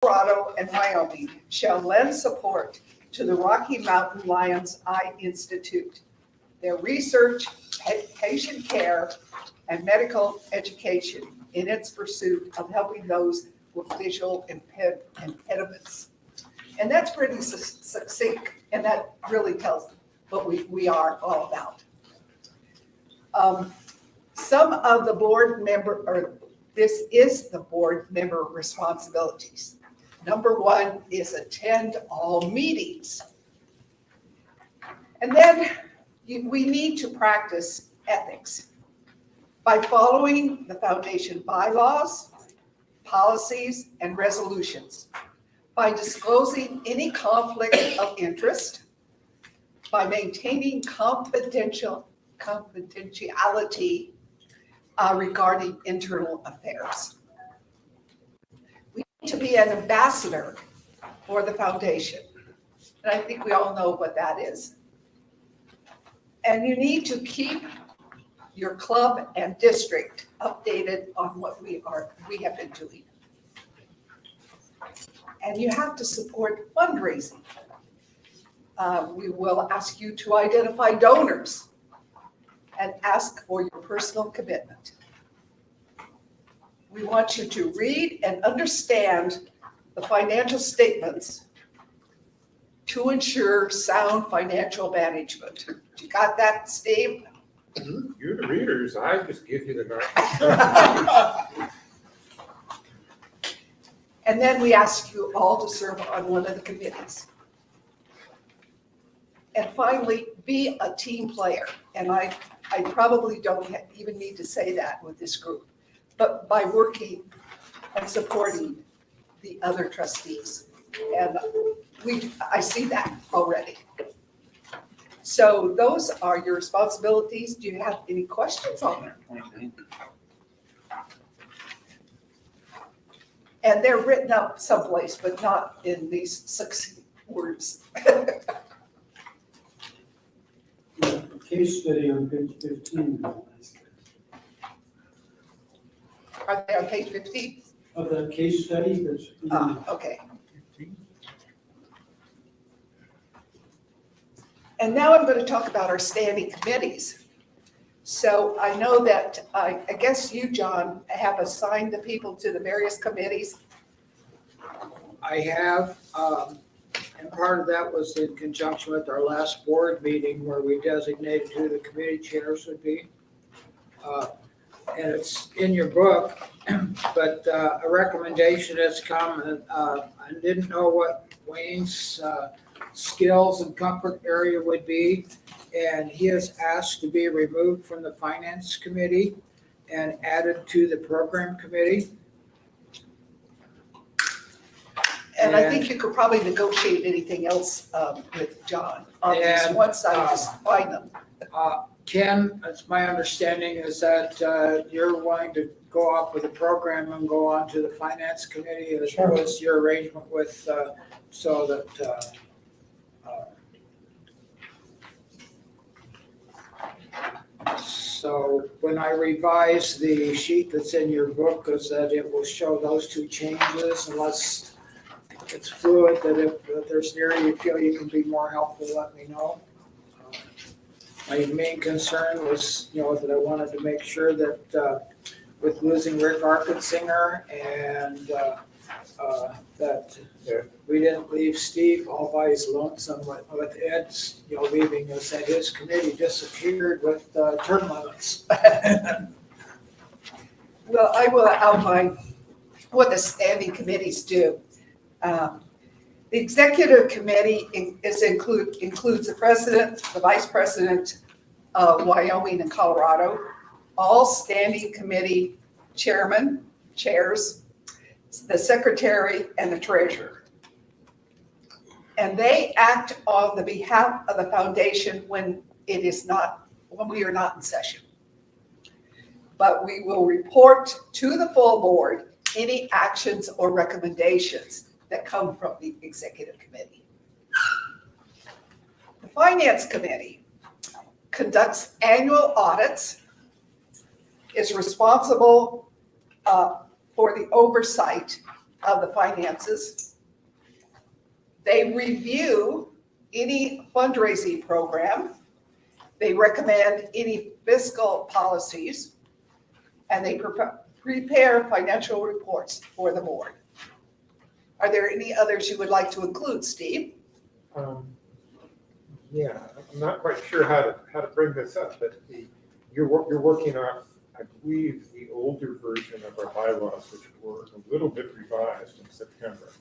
Colorado and Wyoming shall lend support to the Rocky Mountain Lions Eye Institute, their research, patient care, and medical education in its pursuit of helping those with visual impediments. And that's pretty succinct, and that really tells what we are all about. Some of the board member, or this is the board member responsibilities. Number one is attend all meetings. And then we need to practice ethics by following the foundation bylaws, policies, and resolutions, by disclosing any conflict of interest, by maintaining confidentiality regarding internal affairs. We need to be an ambassador for the foundation. And I think we all know what that is. And you need to keep your club and district updated on what we have been doing. And you have to support fundraising. We will ask you to identify donors and ask for your personal commitment. We want you to read and understand the financial statements to ensure sound financial management. You got that, Steve? You're the readers. I just give you the numbers. And then we ask you all to serve on one of the committees. And finally, be a team player. And I probably don't even need to say that with this group, but by working and supporting the other trustees. And I see that already. So those are your responsibilities. Do you have any questions on them? And they're written up someplace, but not in these succinct words. Case study on page 15. Are they on page 15? Of the case study that's. Okay. And now I'm going to talk about our standing committees. So I know that, I guess you, John, have assigned the people to the various committees. I have, and part of that was in conjunction with our last board meeting where we designated who the committee chairs would be. And it's in your book, but a recommendation has come, and I didn't know what Wayne's skills and comfort area would be. And he has asked to be removed from the finance committee and added to the program committee. And I think you could probably negotiate anything else with John on this once I just find them. Ken, it's my understanding is that you're wanting to go off with the program and go on to the finance committee. Sure. What's your arrangement with, so that, so when I revise the sheet that's in your book, is that it will show those two changes unless it's fluid, that if there's an area you feel you can be more helpful, let me know. My main concern was, that I wanted to make sure that with losing Rick Arkensinger and that we didn't leave Steve all by his lonesome with Ed's, leaving us, that his committee disappeared with term limits. Well, I will outline what the standing committees do. The executive committee includes the president, the vice president of Wyoming and Colorado, all standing committee chairs, the secretary, and the treasurer. And they act on the behalf of the foundation when we are not in session. But we will report to the full board any actions or recommendations that come from the executive committee. The finance committee conducts annual audits, is responsible for the oversight of the finances. They review any fundraising program. They recommend any fiscal policies, and they prepare financial reports for the board. Are there any others you would like to include, Steve? Yeah, I'm not quite sure how to bring this up, but you're working off, I believe, the older version of our bylaws, which were a little bit revised in September.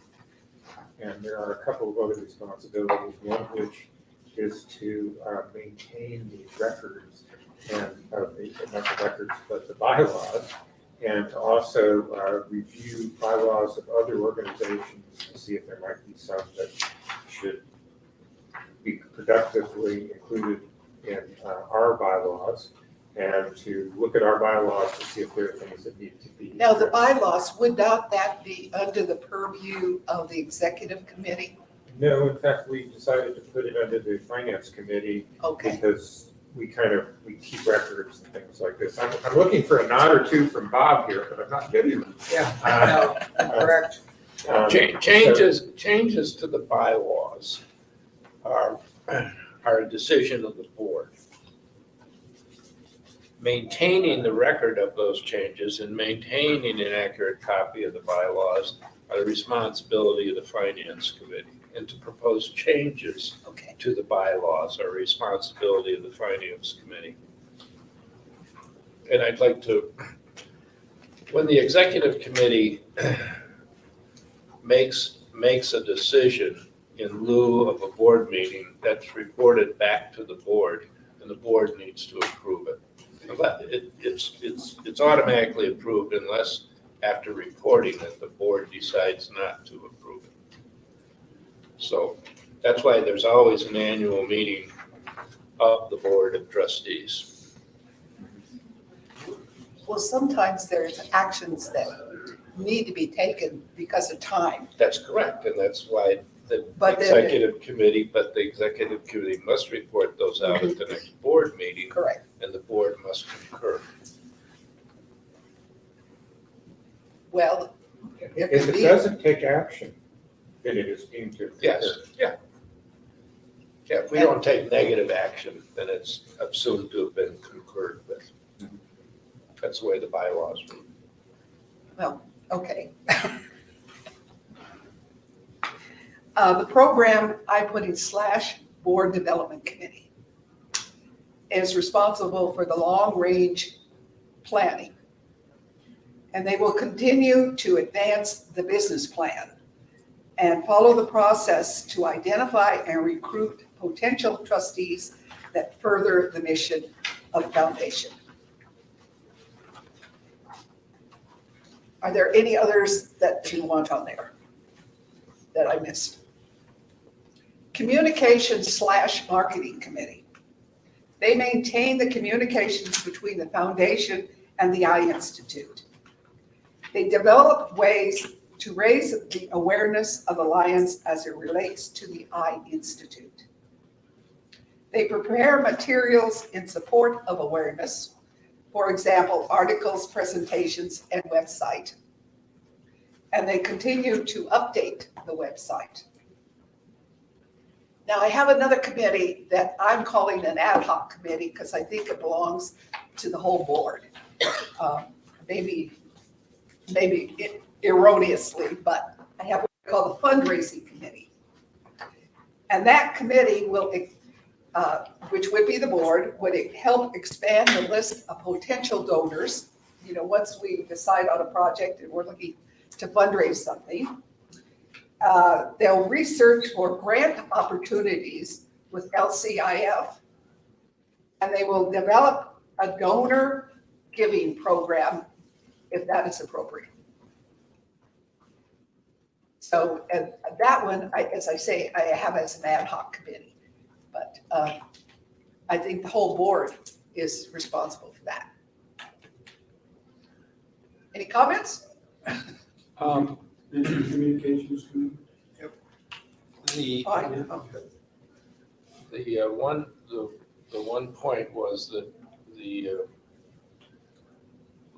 And there are a couple of other responsibilities, one of which is to maintain the records and not the records, but the bylaws, and to also review bylaws of other organizations to see if there might be some that should be productively included in our bylaws, and to look at our bylaws to see if there are things that need to be. Now, the bylaws, would not that be under the purview of the executive committee? No, in fact, we decided to put it under the finance committee Okay, because we keep records and things like this. I'm looking for a nod or two from Bob here, but I'm not getting them. Yeah, no, correct. Changes to the bylaws are a decision of the board. Maintaining the record of those changes and maintaining an accurate copy of the bylaws are the responsibility of the finance committee. And to propose changes okay. to the bylaws are a responsibility of the finance committee. And I'd like to, when the executive committee makes a decision in lieu of a board meeting, that's reported back to the board, and the board needs to approve it. It's automatically approved unless after reporting it, the board decides not to approve it. So that's why there's always an annual meeting of the board of trustees. Well, sometimes there's actions that need to be taken because of time. That's correct, and that's why the But then- executive committee must report those out at the next board meeting, Correct. and the board must concur. Well, there If could it be, doesn't take action, then it is deemed to. Yes, yeah. Yeah, if we don't take negative action, then it's assumed to have been concurred with. That's the way the bylaws read. okay. The program I put in / board development committee is responsible for the long-range planning. And they will continue to advance the business plan and follow the process to identify and recruit potential trustees that further the mission of the foundation. Are there any others that you want on there that I missed? Communications / marketing committee. They maintain the communications between the foundation and the I Institute. They develop ways to raise the awareness of the Lions as it relates to the I Institute. They prepare materials in support of awareness, for example, articles, presentations, and website. And they continue to update the website. Now, I have another committee that I'm calling an ad hoc committee because I think it belongs to the whole board. Maybe erroneously, but I have what I call the fundraising committee. And that committee will, which would be the board, would help expand the list of potential donors. You know, once we decide on a project and we're looking to fundraise something, they'll research for grant opportunities with LCIF, and they will develop a donor giving program if that is appropriate. So, and that one, as I say, I have as an ad hoc committee, but I think the whole board is responsible for that. Any comments? Mention communications committee. The one point was that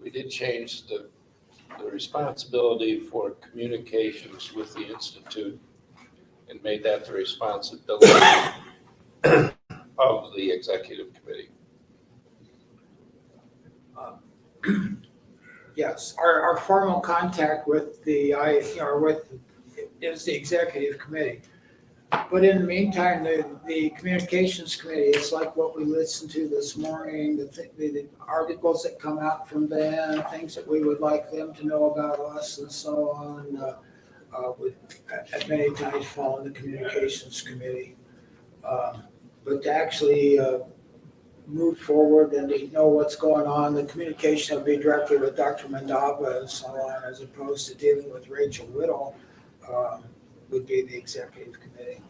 we did change the the responsibility for communications with the Institute and made that the responsibility of the executive committee. Yes, our formal contact with is the executive committee. But in the meantime, the communications committee, it's like what we listened to this morning, the articles that come out from them, things that we would like them to know about us and so on, would at many times fall in the communications committee. But to actually move forward and to know what's going on, the communication will be directly with Dr. Mandava and so on, as opposed to dealing with Rachel Whittle, would be the executive committee.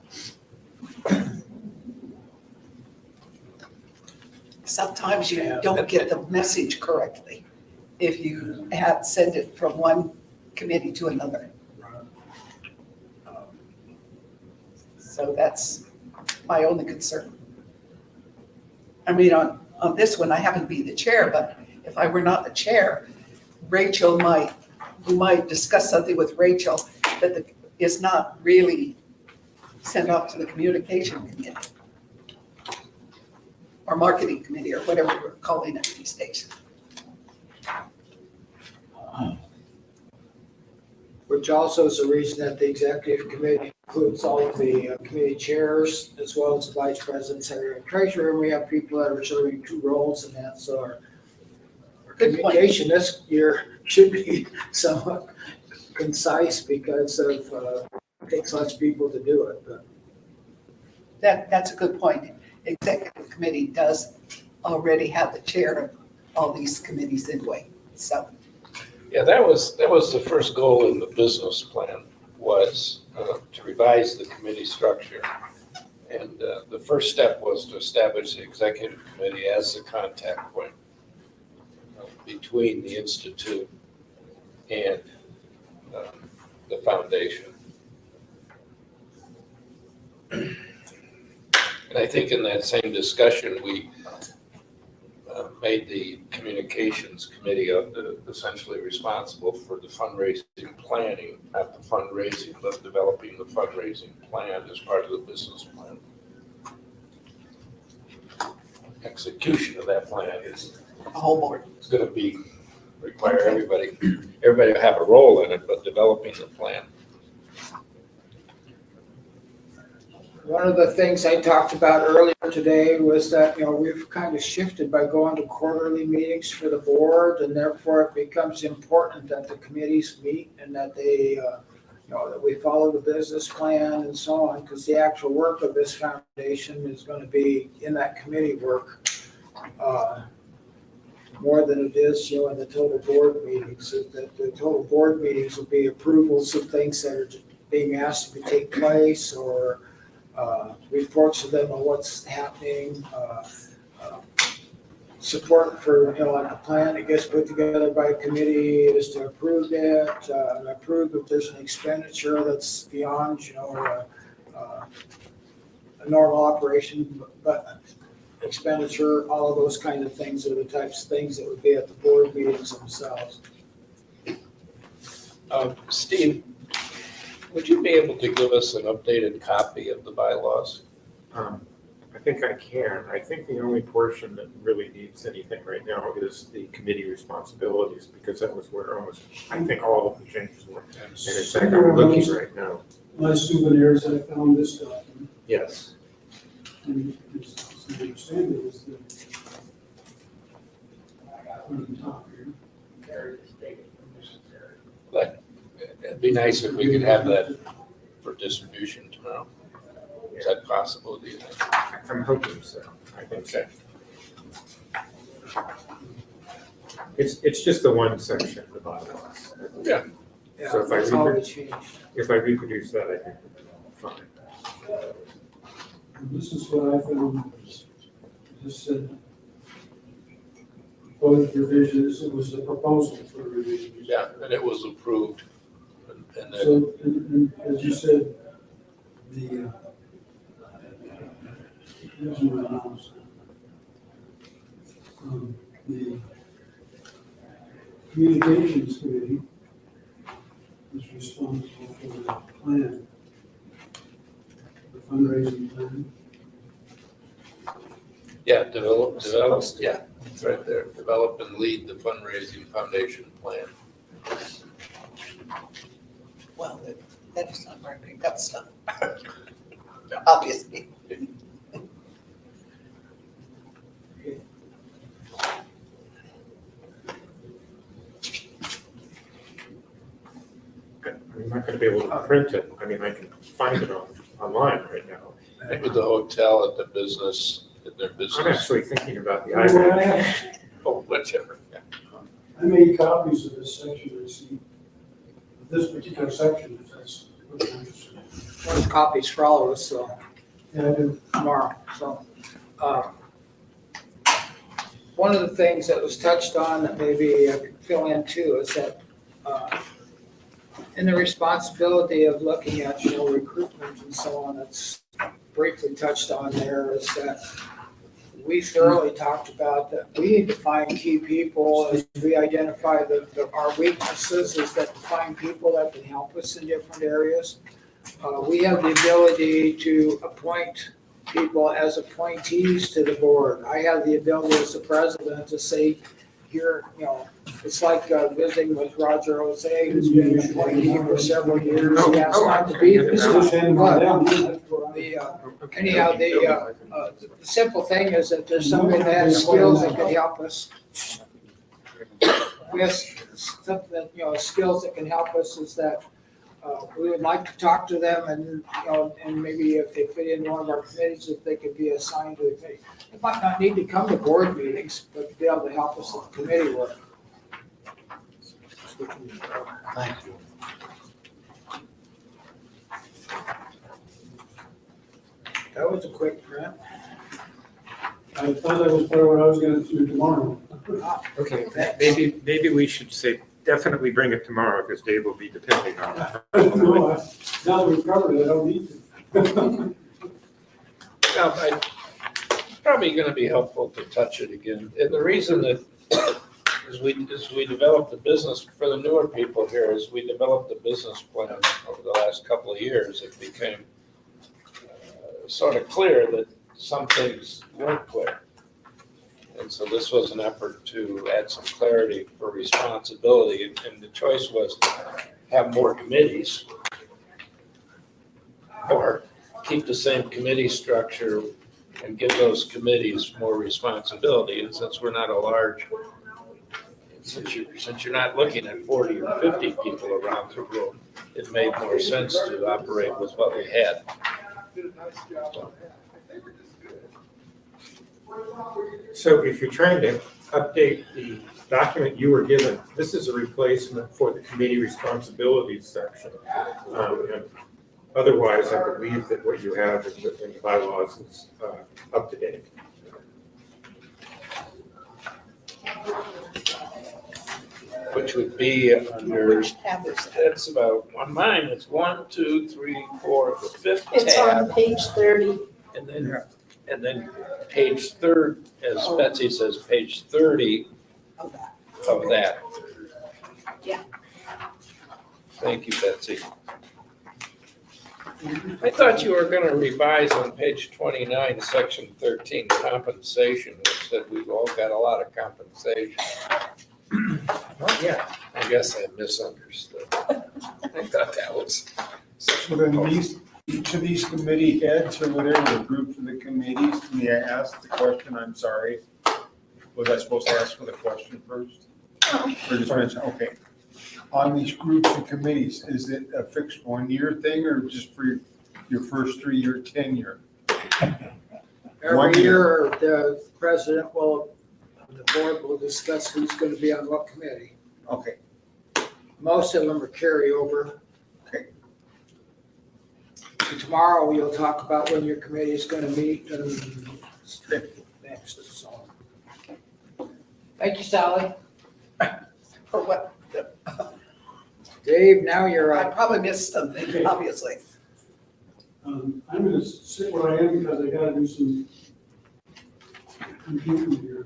Sometimes you don't get the message correctly if you send it from one committee to another. So that's my only concern. I mean, on this one, I happen to be the chair, but if I were not the chair, we might discuss something with Rachel that is not really sent off to the communication committee or marketing committee or whatever we're calling it these days. Which also is the reason that the executive committee includes all of the committee chairs as well as the vice president, secretary, and treasurer. And we have people that are serving two roles in that. So our Good point. communication this year should be somewhat concise because of it takes less people to do it. But That's a good point. Executive committee does already have the chair of all these committees anyway, so. Yeah, that was the first goal in the business plan, was to revise the committee structure. And the first step was to establish the executive committee as the contact point between the Institute and the foundation. And I think in that same discussion, we made the communications committee essentially responsible for the fundraising planning, not the fundraising, but developing the fundraising plan as part of the business plan. Execution of that plan is A whole board. it's going to require everybody to have a role in it, but developing the plan. one of the things I talked about earlier today was that, we've kind of shifted by going to quarterly meetings for the board, and therefore it becomes important that the committees meet and that they, that we follow the business plan and so on, because the actual work of this foundation is going to be in that committee work more than it is, in the total board meetings. That the total board meetings will be approvals of things that are being asked to take place, or reports to them on what's happening, support for, like a plan that gets put together by a committee is to approve it, and approve if there's an expenditure that's beyond, a normal operation, but expenditure, all of those kind of things are the types of things that would be at the board meetings themselves. Steve, would you be able to give us an updated copy of the bylaws? I think I can. I think the only portion that really needs anything right now is the committee responsibilities, because that was where I think all of the changes were. And in fact, I'm looking right now. My souvenirs, I found this document, Yes. and it's my understanding is that on the top here. But it'd be nice if we could have that for distribution tomorrow. Is that possible, do you think? I'm hoping so. I think so. It's just the one section of the bylaws. Yeah. Yeah, So if I that's all read the it- change. If I reproduce that, I think it'll be fine. And this is what I found, this said, proposed revisions, it was the proposal for revisions. Yeah, and it was approved. And then, So, and as you said, the, here's my mouse. The communications committee is responsible for the plan, the fundraising plan. Yeah, develop, yeah, it's right there. Develop and lead the fundraising foundation plan. Well, that is not where I pick up stuff. Obviously. I'm not gonna be able to print it. I mean, I can find it online right now. Maybe the hotel at the business, at their I'm business. actually thinking about the Well, iPad. Oh, whichever. Yeah. I made copies of this section, I see, this particular section, if that's what you're interested in. There's copies for all of us, so Yeah, I do. tomorrow, so. One of the things that was touched on that maybe I could fill in too is that in the responsibility of looking at, recruitment and so on, it's briefly touched on there is that we thoroughly talked about that we need to find key people as we identify our weaknesses is that to find people that can help us in different areas. We have the ability to appoint people as appointees to the board. I have the ability as the president to say, here, it's like visiting with Roger Jose, who's been an appointee for several years. He has not to be this. Just hand them But down. That's what I- anyhow, the simple thing is that there's somebody that has skills that can help us. With something that, skills that can help us is that we would like to talk to them and, and maybe if they fit in one of our committees, if they could be assigned to the committee. They might not need to come to board meetings, but to be able to help us with committee work. Thank you. That was a quick print. I thought that was part of what I was gonna do tomorrow. Okay, maybe we should say definitely bring it tomorrow because Dave will be depending on it. No, now that we've covered it, I don't need to. Now, it's probably gonna be helpful to touch it again. And the reason that as we develop the business, for the newer people here, as we developed the business plan over the last couple of years, it became sort of clear that some things weren't clear. And so this was an effort to add some clarity for responsibility, and the choice was to have more committees or keep the same committee structure and give those committees more responsibility. And since we're not a large, since you're not looking at 40 or 50 people around the room, it made more sense to operate with what we had. So if you're trying to update the document you were given, this is a replacement for the committee responsibilities section. And otherwise, I believe that what you have in the bylaws is up to date. Which would be under, Which tab is that? that's about, on mine, it's 1, 2, 3, 4, the fifth It's on tab. page 30. And then page third, as Betsy says, page 30 Of that. of that. Yeah. Thank you, Betsy. I thought you were gonna revise on page 29, section 13, compensation, which said we've all got a lot of compensation. Not yet. I guess I misunderstood. I thought that was. So then each of these committee heads or whatever, the groups of the committees, may I ask the question? I'm sorry. Was I supposed to ask for the question first? Or just mention, okay. On these groups and committees, is it a fixed 1-year thing or just for your first 3-year tenure? Every year, the president the board will discuss who's going to be on what committee. Okay, Most of them are carryover. Okay. And tomorrow, you'll talk about when your committee is going to meet and next, so. Thank you, Sally. For what? Dave, now you're I up. probably missed something, obviously. I'm gonna sit where I am because I gotta do some computing here.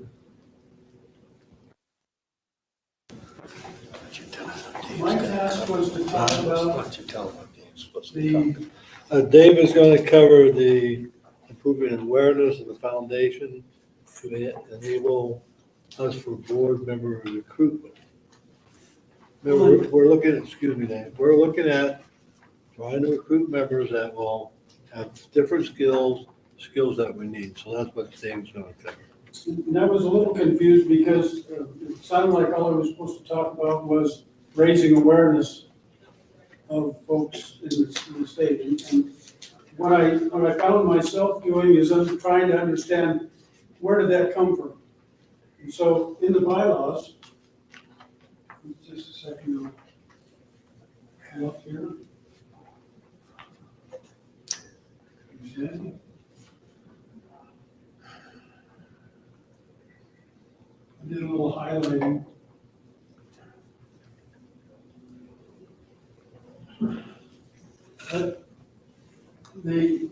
My task was to talk Why about don't you tell them what you're supposed to talk the, about? Dave is going to cover the improvement in awareness of the foundation to enable us for board member recruitment. Remember, we're looking, excuse me, Dave, we're looking at trying to recruit members that will have different skills that we need. So that's what Dave's going to cover. and I was a little confused because it sounded like all I was supposed to talk about was raising awareness of folks in the state. And what I found myself doing is I'm trying to understand, where did that come from? And so in the bylaws, just a second, I'll come up here. Okay. I did a little highlighting. The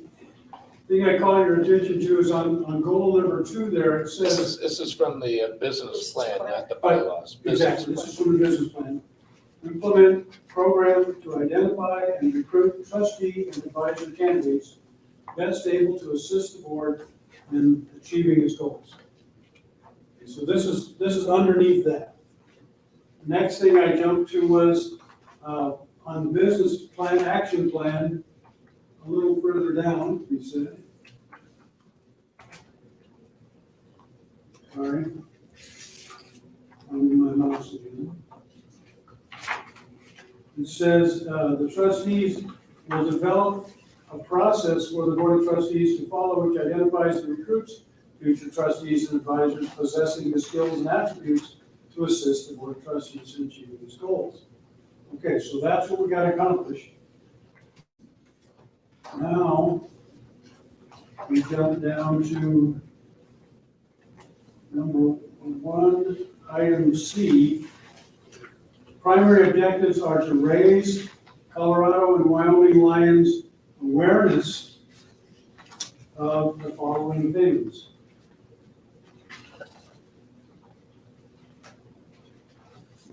thing I call your attention to is on goal number 2 there, it says, This is from the business plan, not the bylaws. exactly, this is from the business plan. Implement program to identify and recruit trustee and advisor candidates best able to assist the board in achieving its goals. Okay, so this is underneath that. The next thing I jumped to was on the business plan, action plan, a little further down, he said. Sorry. I'm my mouse again. It says, the trustees will develop a process for the board of trustees to follow, which identifies and recruits future trustees and advisors possessing the skills and attributes to assist the board of trustees in achieving its goals. Okay, so that's what we got accomplished. Now, we jump down to number 1, item C. Primary objectives are to raise Colorado and Wyoming Lions awareness of the following things.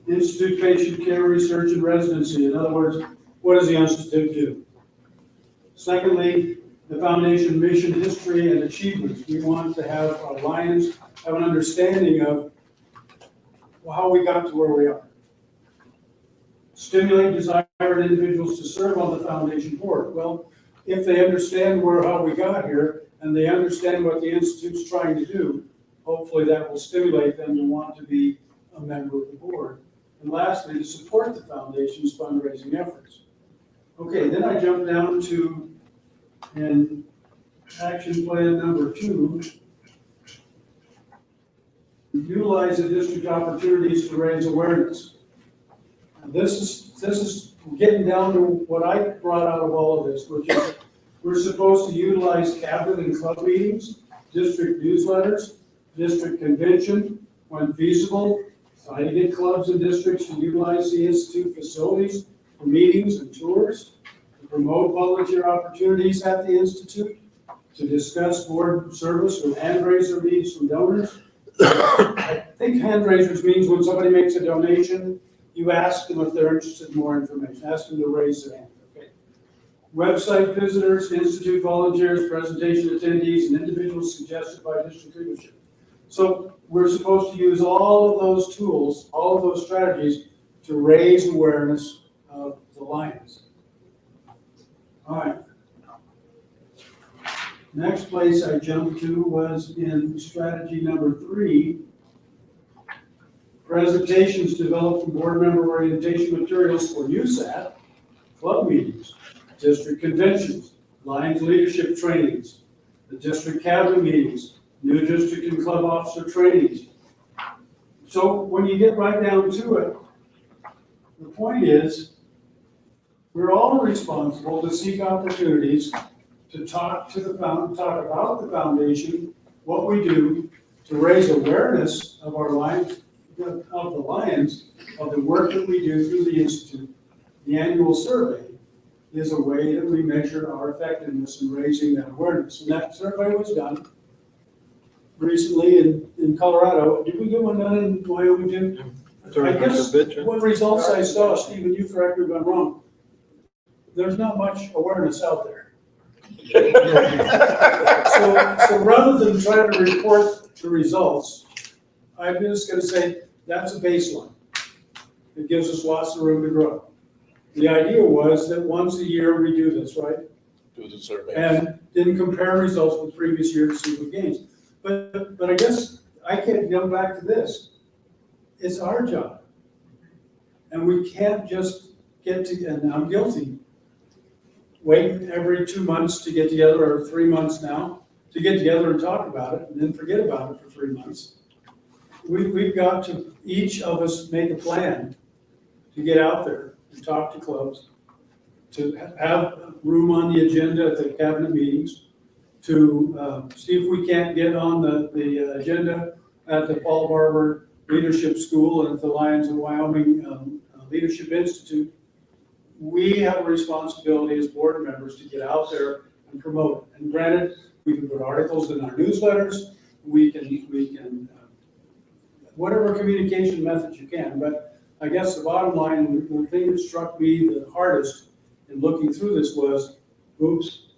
Institute patient care research and residency. In other words, what does the Institute do? Secondly, the foundation mission, history, and achievements. We want to have our Lions have an understanding of how we got to where we are. Stimulate desired individuals to serve on the foundation board. Well, if they understand how we got here and they understand what the Institute's trying to do, hopefully that will stimulate them to want to be a member of the board. And lastly, to support the foundation's fundraising efforts. Okay, then I jump down to, in action plan number 2, utilize the district opportunities to raise awareness. And this is getting down to what I brought out of all of this, which is we're supposed to utilize cabinet and club meetings, district newsletters, district convention, when feasible, try to get clubs and districts to utilize the Institute facilities for meetings and tours, to promote volunteer opportunities at the Institute, to discuss board service with hand raiser meetings from donors. I think hand raisers means when somebody makes a donation, you ask them if they're interested in more information, ask them to raise their hand, okay? Website visitors, Institute volunteers, presentation attendees, and individuals suggested by district leadership. So we're supposed to use all of those tools, all of those strategies to raise awareness of the Lions. All right. Next place I jumped to was in strategy number 3, presentations developed from board member orientation materials for use at club meetings, district conventions, Lions leadership trainings, the district cabinet meetings, new district and club officer trainings. So when you get right down to it, the point is, we're all responsible to seek opportunities to talk about the foundation, what we do to raise awareness of our Lions, of the work that we do through the Institute. The annual survey is a way that we measure our effectiveness in raising that awareness. And that survey was done recently in Colorado. Did we get one done in Wyoming too? I guess what results I saw, Stephen, you correct me if I'm wrong, there's not much awareness out there. So rather than try to report the results, I'm just gonna say, that's a baseline. It gives us lots of room to grow. The idea was that once a year we do this, right? Do the survey. And didn't compare results with previous years to see what gains. But I guess I can't go back to this. It's our job. And we can't just get to, and I'm guilty, wait every 2 months to get together, or 3 months now, to get together and talk about it, and then forget about it for 3 months. We've got to, each of us, make a plan to get out there and talk to clubs, to have room on the agenda at the cabinet meetings, to see if we can't get on the agenda at the Paul Barber Leadership School and at the Lions of Wyoming Leadership Institute. We have a responsibility as board members to get out there and promote it. And granted, we can put articles in our newsletters, we can whatever communication methods you can, but I guess the bottom line, the thing that struck me the hardest in looking through this was, oops,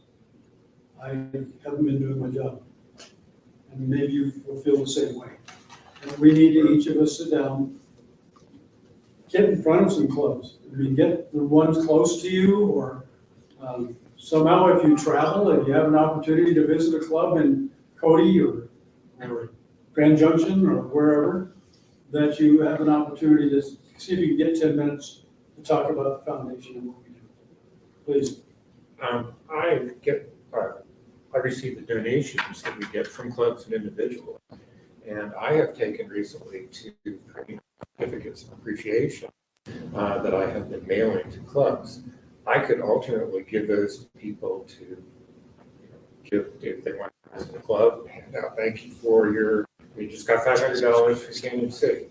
I haven't been doing my job. And maybe you will feel the same way. And we need to, each of us, sit down, get in front of some clubs. I mean, get the ones close to you, or somehow if you travel and you have an opportunity to visit a club in Cody or Grand Junction or wherever, that you have an opportunity to see if you can get 10 minutes to talk about the foundation and what we do. Please. I receive the donations that we get from clubs and individuals. And I have taken recently to certificates of appreciation that I have been mailing to clubs. I could alternately give those to people to give, if they want to visit the club, hand out, thank you for your, we just got $500 for Canyon City.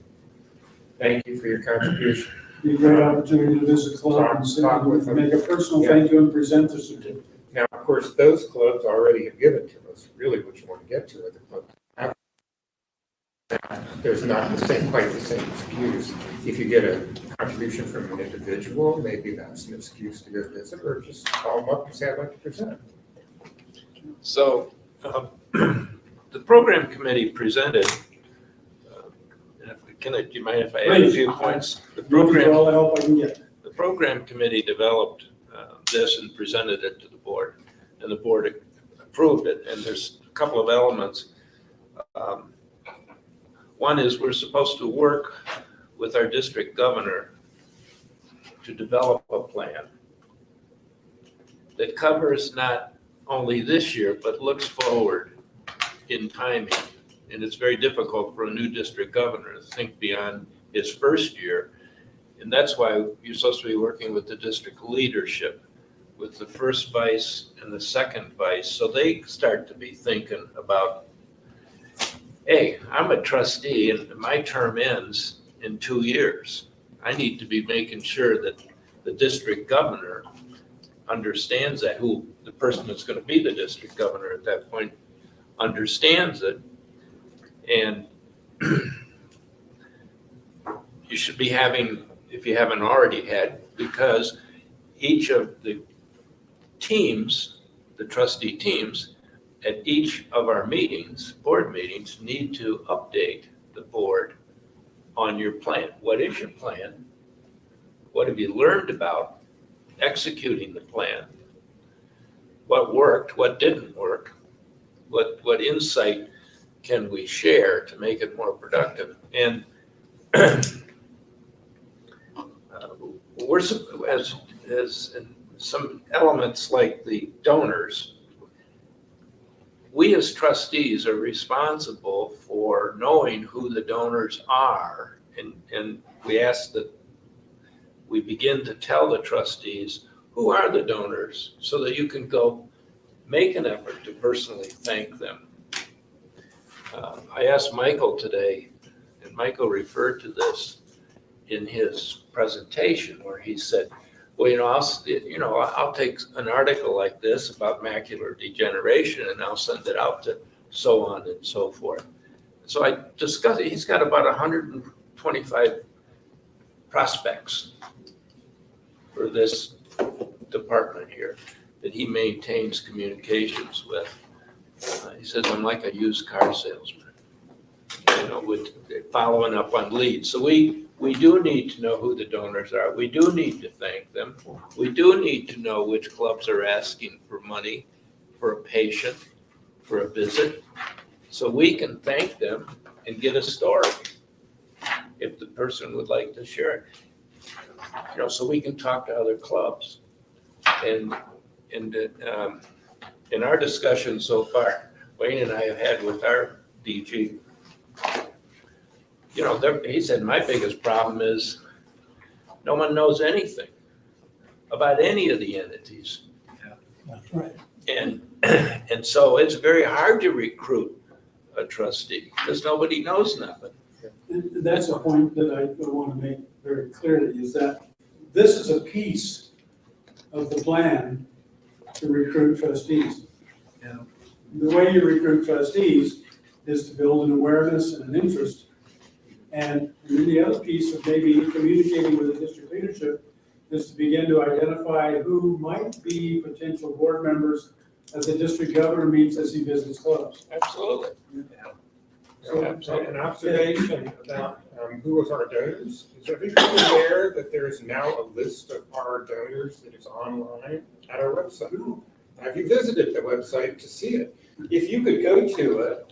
Thank you for your contribution. Be a great opportunity to visit a club and sit Talk with and them. make a personal thank you and present the certificate. Now, of course, those clubs already have given to us. Really, what you want to get to are the clubs. There's not quite the same excuse. If you get a contribution from an individual, maybe that's an excuse to go visit, or just call them up and say, I'd like to present. So, the program committee presented, do you mind if I add a few points? The program, All the help I can get. the program committee developed this and presented it to the board, and the board approved it, and there's a couple of elements. One is we're supposed to work with our district governor to develop a plan that covers not only this year, but looks forward in timing. And it's very difficult for a new district governor to think beyond his first year. And that's why you're supposed to be working with the district leadership, with the first vice and the second vice, so they start to be thinking about, hey, I'm a trustee and my term ends in 2 years. I need to be making sure that the district governor understands that, who the person that's going to be the district governor at that point understands it. And you should be having, if you haven't already had, because each of the teams, the trustee teams, at each of our meetings, board meetings, need to update the board on your plan. What is your plan? What have you learned about executing the plan? What worked? What didn't work? What insight can we share to make it more productive? And we're, as in some elements like the donors, we as trustees are responsible for knowing who the donors are. And we ask that we begin to tell the trustees who are the donors, so that you can go make an effort to personally thank them. I asked Michael today, and Michael referred to this in his presentation, where he said, well, I'll take an article like this about macular degeneration and I'll send it out to so on and so forth. So I discussed it. He's got about 125 prospects for this department here that he maintains communications with. He says, I'm like a used car salesman, with following up on leads. So we do need to know who the donors are. We do need to thank them. We do need to know which clubs are asking for money for a patient, for a visit, so we can thank them and get a story if the person would like to share it. So we can talk to other clubs. And in our discussion so far, Wayne and I have had with our DG, he said, my biggest problem is no one knows anything about any of the entities. That's right. And so it's very hard to recruit a trustee because nobody knows nothing. And that's a point that I want to make very clearly, is that this is a piece of the plan to recruit trustees. Yeah. The way you recruit trustees is to build an awareness and an interest. And then the other piece of maybe communicating with the district leadership is to begin to identify who might be potential board members as the district governor meets as he visits clubs. Absolutely. So an observation about who was our donors. Is everybody aware that there is now a list of our donors that is online at our website? Have you visited the website to see it? If you could go to it,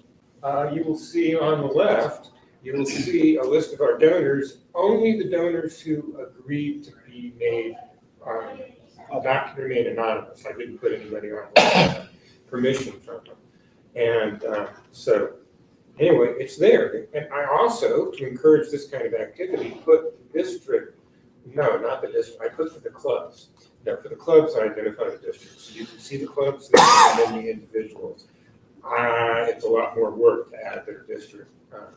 you will see on the left, you will see a list of our donors, only the donors who agreed to be made, not to remain anonymous. I didn't put anybody on permission from them. And so anyway, it's there. And I also, to encourage this kind of activity, put the district, no, not the district, I put for the clubs. No, for the clubs, I identify the districts. So you can see the clubs and then the individuals. It's a lot more work to add their district or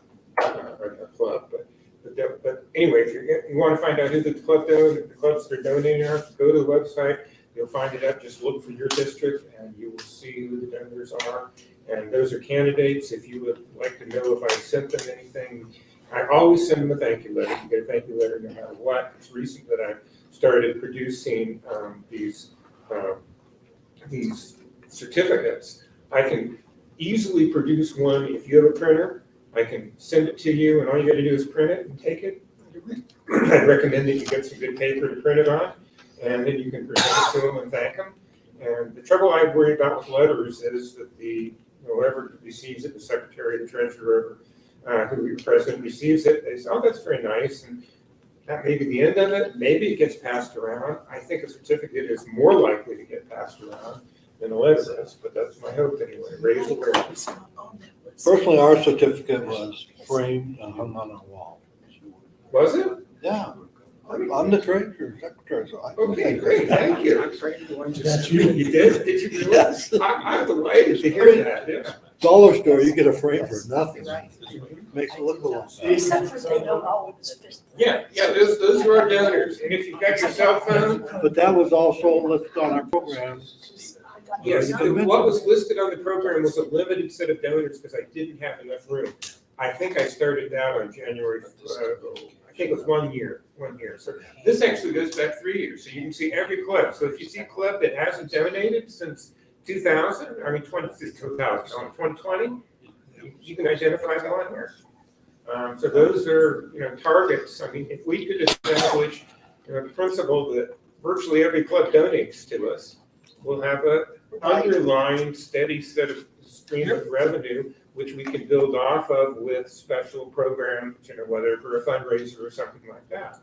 a club, but anyway, if you want to find out who the clubs that are donating are, go to the website. You'll find it up. Just look for your district, and you will see who the donors are. And those are candidates. If you would like to know if I sent them anything, I always send them a thank you letter. You get a thank you letter no matter what. It's recent that I started producing these certificates. I can easily produce one if you have a printer. I can send it to you, and all you got to do is print it and take it. I'd recommend that you get some good paper to print it on, and then you can present it to them and thank them. And the trouble I worry about with letters is that whoever receives it, the secretary, the treasurer, who your president receives it, they say, oh, that's very nice, and that may be the end of it. Maybe it gets passed around. I think a certificate is more likely to get passed around than a letter is, but that's my hope anyway. Raise awareness. Personally, our certificate was framed and hung on our wall. Was it? Yeah, I'm the treasurer, secretary, so I. Okay, great, thank you. That's you. You did? Did you really? Yes. I'm delighted to hear that, yeah. Dollar store, you get a frame for nothing. Makes it look a lot. Except for they don't always fit. Yeah, those are our donors, and if you've got your cell phone, But that was also listed on our program. yes, what was listed on the program was a limited set of donors because I didn't have enough room. I think I started out on January, I think it was 1 year. So this actually goes back 3 years, so you can see every club. So if you see a club that hasn't donated since 2020, you can identify them on here. So those are, targets. I mean, if we could establish, the principle that virtually every club donates to us, we'll have a underlying steady set of stream of revenue, which we can build off of with special programs, whether for a fundraiser or something like that.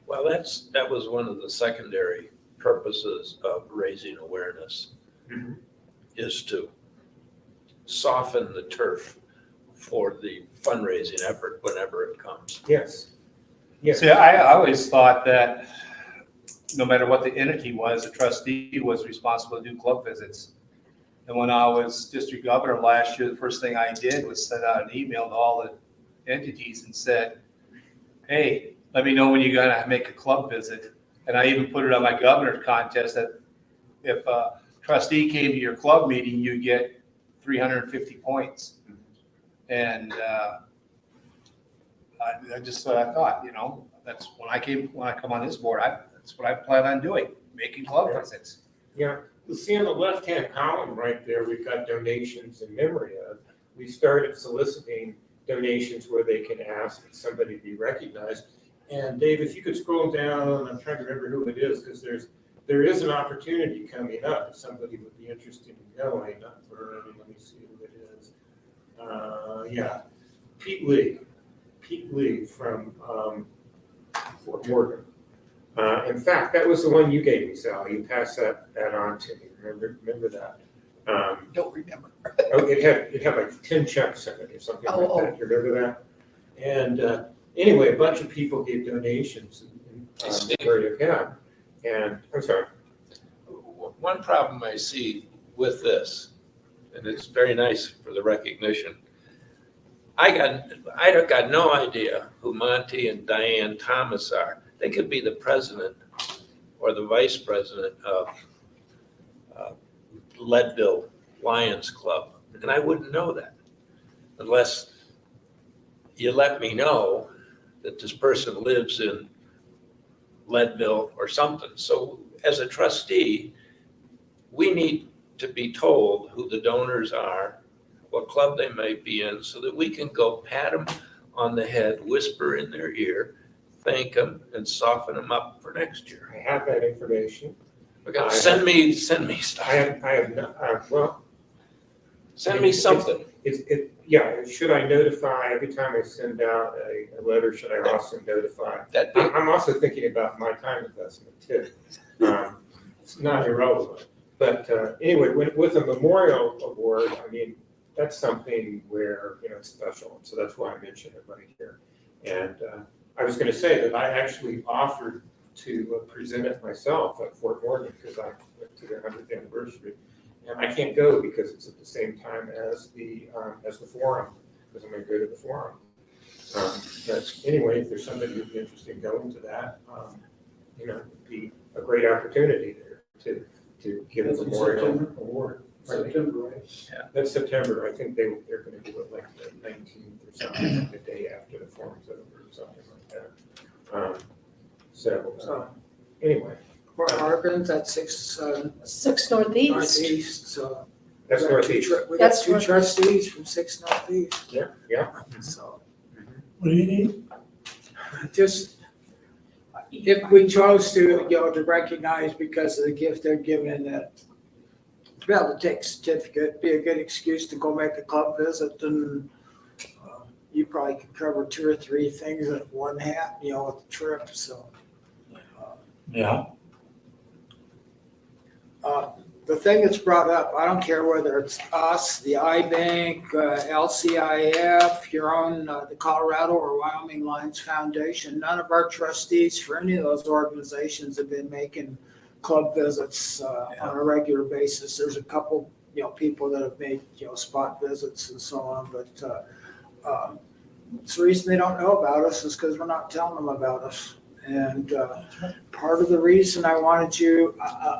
Well, that was one of the secondary purposes of raising awareness, is to soften the turf for the fundraising effort whenever it comes. Yes. Yes. See, I always thought that no matter what the entity was, the trustee was responsible to do club visits. And when I was district governor last year, the first thing I did was send out an email to all the entities and said, hey, let me know when you're gonna make a club visit. And I even put it on my governor's contest that if a trustee came to your club meeting, you get 350 points. And I just thought, you know, that's when I come on this board, that's what I plan on doing, making club visits. Yeah, you see on the left-hand column right there, we've got donations in memory of. We started soliciting donations where they can ask that somebody be recognized. And Dave, if you could scroll down, I'm trying to remember who it is, because there is an opportunity coming up, if somebody would be interested in going, not for, let me see who it is. Yeah, Pete Lee from Fort Morgan. In fact, that was the one you gave me, Sally. You passed that on to me. Remember that? Don't remember. Oh, it had like 10 checks in it or something Oh, like that. You remember that? And anyway, a bunch of people gave donations in the area of Gap. And I'm sorry. One problem I see with this, and it's very nice for the recognition, I got no idea who Monty and Diane Thomas are. They could be the president or the vice president of Leadville Lions Club, and I wouldn't know that unless you let me know that this person lives in Leadville or something. So as a trustee, we need to be told who the donors are, what club they might be in, so that we can go pat them on the head, whisper in their ear, thank them, and soften them up for next year. I have that information. Okay, send me stuff. I have not, well. Send me something. Yeah, should I notify, every time I send out a letter, should I also notify? I'm also thinking about my time investment too. It's not irrelevant. But anyway, with a memorial award, I mean, that's something where, you know, it's special. So that's why I mentioned it right here. And I was going to say that I actually offered to present it myself at Fort Morgan because I went to their 100th anniversary. And I can't go because it's at the same time as the forum, because I'm going to go to the forum. But anyway, if there's somebody who'd be interested in going to that, you know, it'd be a great opportunity there to give a memorial award. September, right? Yeah. That's September. I think they're going to do it like the 19th or something, like the day after the forum's over or something like that. So anyway, Port Harbin's at 6 6 Northeast. Northeast, so. that's Northeast. We got That's two Northeast. trustees from 6 Northeast, Yeah. so. What do you need? Just, if we chose to, you know, to recognize because of the gift they're giving and that, to be able to take a certificate, be a good excuse to go make a club visit and you probably could cover 2 or 3 things at one hat, you know, with the trip, so. Yeah. The thing that's brought up, I don't care whether it's us, the iBank, LCIF, your own, the Colorado or Wyoming Lions Foundation, none of our trustees for any of those organizations have been making club visits on a regular basis. There's a couple, you know, people that have made, you know, spot visits and so on, but it's the reason they don't know about us is because we're not telling them about us. And part of the reason I wanted you,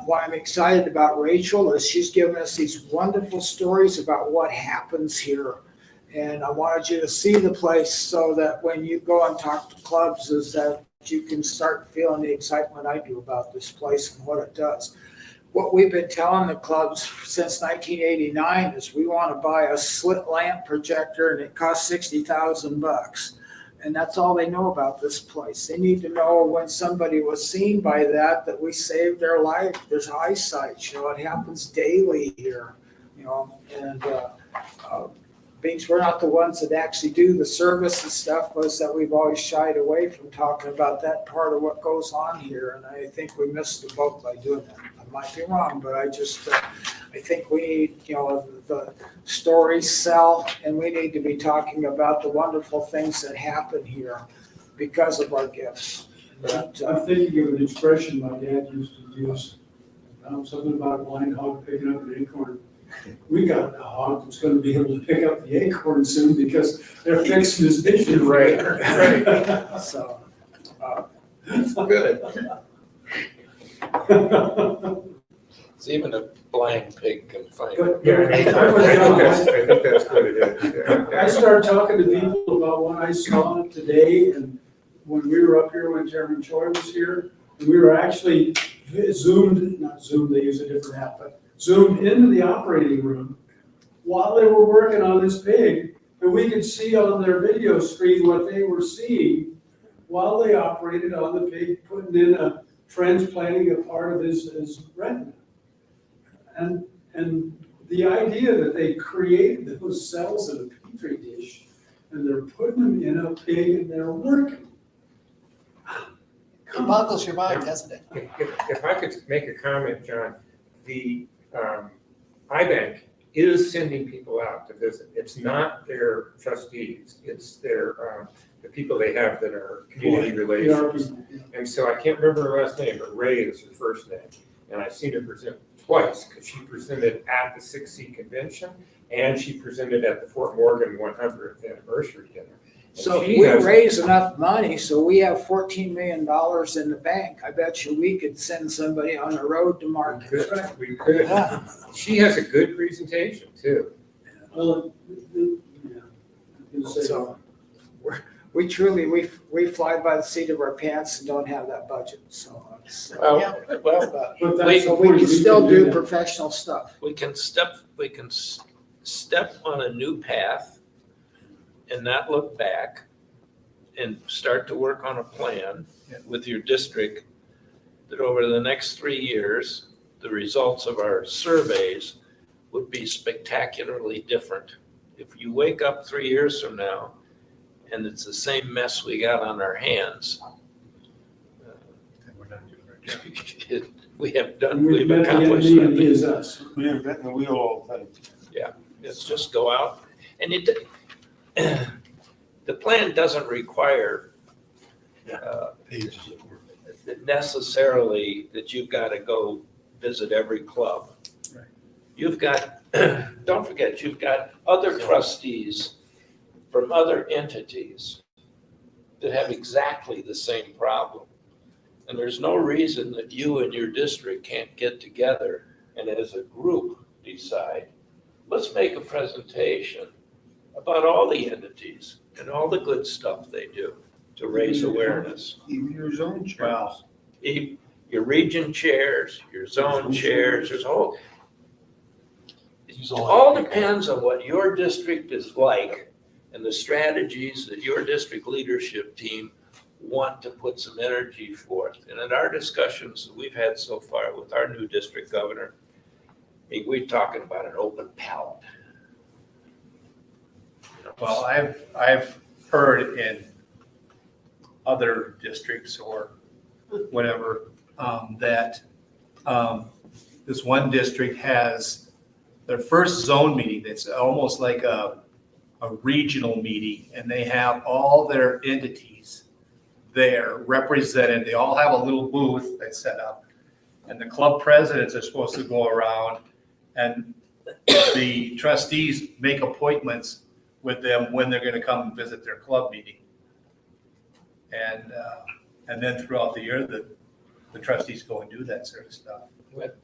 why I'm excited about Rachel is she's given us these wonderful stories about what happens here. And I wanted you to see the place so that when you go and talk to clubs is that you can start feeling the excitement I do about this place and what it does. What we've been telling the clubs since 1989 is we want to buy a slit lamp projector and it costs $60,000. And that's all they know about this place. They need to know when somebody was seen by that we saved their life. There's eyesight, you know, it happens daily here, you know, and being we're not the ones that actually do the service and stuff was that we've always shied away from talking about that part of what goes on here. And I think we missed the boat by doing that. I might be wrong, but I just, I think we need, you know, the stories sell, and we need to be talking about the wonderful things that happen here because of our gifts. But, I'm thinking of an expression my dad used to use, something about a blind hog picking up an acorn. We got a hog that's going to be able to pick up the acorn soon because they're fixing his vision. Right. So, It's good. It's even a blind pig can find it. But Yeah, I think that's what it is. I start talking to people about what I saw today and when we were up here, when Chairman Choi was here, and we were actually not Zoomed, they use a different app, but zoomed into the operating room while they were working on this pig, and we could see on their video screen what they were seeing while they operated on the pig, putting in a transplanting a part of his retina. And the idea that they created those cells in a petri dish and they're putting them in a pig and they're working. It boggles your mind, doesn't it? If I could make a comment, John, the iBank is sending people out to visit. It's not their trustees, it's their, the people they have that are community relations. And so I can't remember her last name, but Ray is her first name. And I've seen her present twice, because she presented at the 6C convention and she presented at the Fort Morgan 100th anniversary dinner. And So if she we has- raise enough money, so we have $14 million in the bank, I bet you we could send somebody on the road to market. We could. She has a good presentation too. Well, yeah. So we truly, we fly by the seat of our pants and don't have that budget, so it's. Well, But that's So the we point, can still do that. professional stuff. we can step on a new path and not look back and start to work on a plan with your district that over the next 3 years, the results of our surveys would be spectacularly different. If you wake up 3 years from now and it's the same mess we got on our hands, We're not doing our job. we've We've met the accomplished enemy and he something. is us. We invent the wheel all the time. It's just go out and the plan doesn't require Pages of work. necessarily that you've got to go visit every club. Right. You've got, don't forget, you've got other trustees from other entities that have exactly the same problem. And there's no reason that you and your district can't get together and as a group decide, let's make a presentation about all the entities and all the good stuff they do to raise awareness. Even your zone chairs. Well, Your region chairs, your zone chairs, there's a whole, it all depends on what your district is like and the strategies that your district leadership team want to put some energy forth. And in our discussions that we've had so far with our new district governor, I mean, we're talking about an open palette. well, I've heard in other districts or whatever, that this one district has their first zone meeting. It's almost like a regional meeting, and they have all their entities there represented. They all have a little booth that's set up, and the club presidents are supposed to go around, and the trustees make appointments with them when they're gonna come and visit their club meeting. And then throughout the year, the trustees go and do that sort of stuff. What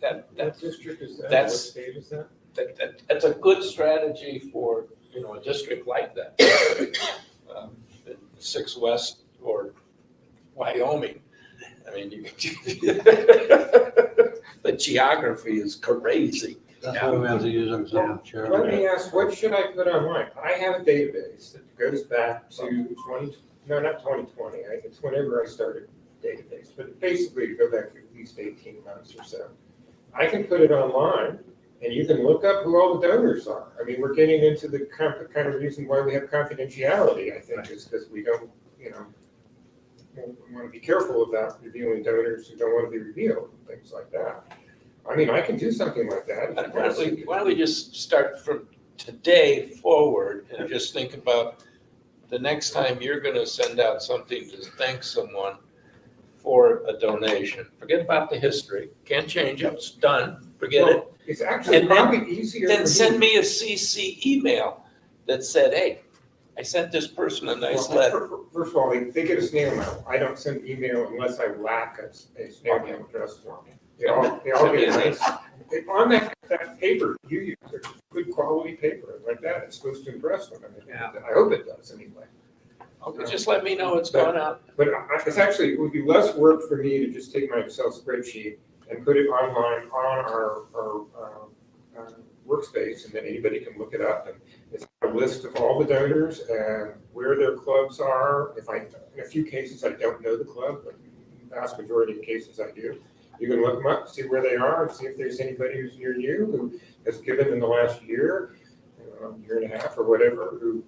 district is that? What That's- state is that? That's a good strategy for, a district like that. 6 West or Wyoming. I mean, the geography is crazy. That's why we have to use our zone chair. Let me ask, what should I put online? I have a database that goes back to not 2020, it's whenever I started database, but basically go back to at least 18 months or so. I can put it online and you can look up who all the donors are. I mean, we're getting into the kind of reason why we have confidentiality, I think, is because we don't, we want to be careful about revealing donors who don't want to be revealed and things like that. I mean, I can do something like that. Why don't we just start from today forward and just think about the next time you're gonna send out something to thank someone for a donation. Forget about the history. Can't change it. It's done. Forget it. It's actually And then- probably easier. Then for send me a CC email that said, hey, I sent this person a nice Well, letter. First of all, they get a snail mail. I don't send email unless I lack a snail mail address for them. They all get a nice, on that paper you use, it's good quality paper like that. that, it's supposed to impress them. I mean, Yeah. I hope it does anyway. Okay, just let me know it's going up. But it's actually, it would be less work for me to just take my Excel spreadsheet and put it online on our workspace, and then anybody can look it up. And it's a list of all the donors and where their clubs are. In a few cases, I don't know the club, but in the vast majority of cases I do. You can look them up, see where they are, and see if there's anybody who's near you who has given in the last year, year and a half or whatever, who.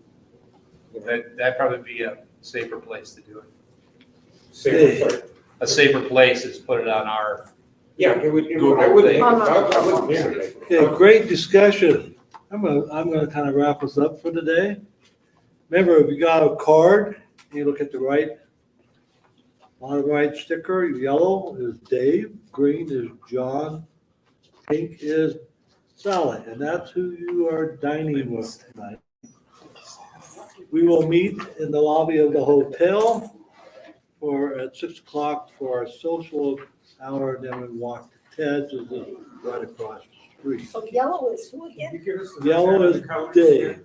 That'd probably be a safer place to do it. Say, A safer place is put it on our, yeah, it would, Google I wouldn't, thing. I wouldn't do it. Okay, great discussion. I'm gonna kind of wrap us up for today. Remember, if you got a card, you look at the right, on the right sticker, yellow is Dave, green is John, pink is Sally, and that's who you are dining with tonight. We will meet in the lobby of the hotel at 6 o'clock for our social hour, then we walk to Ted's, which is right across the street. So yellow is who Can again? you give us the Yellow is colors? Dave,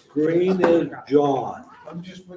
green is John, I'm just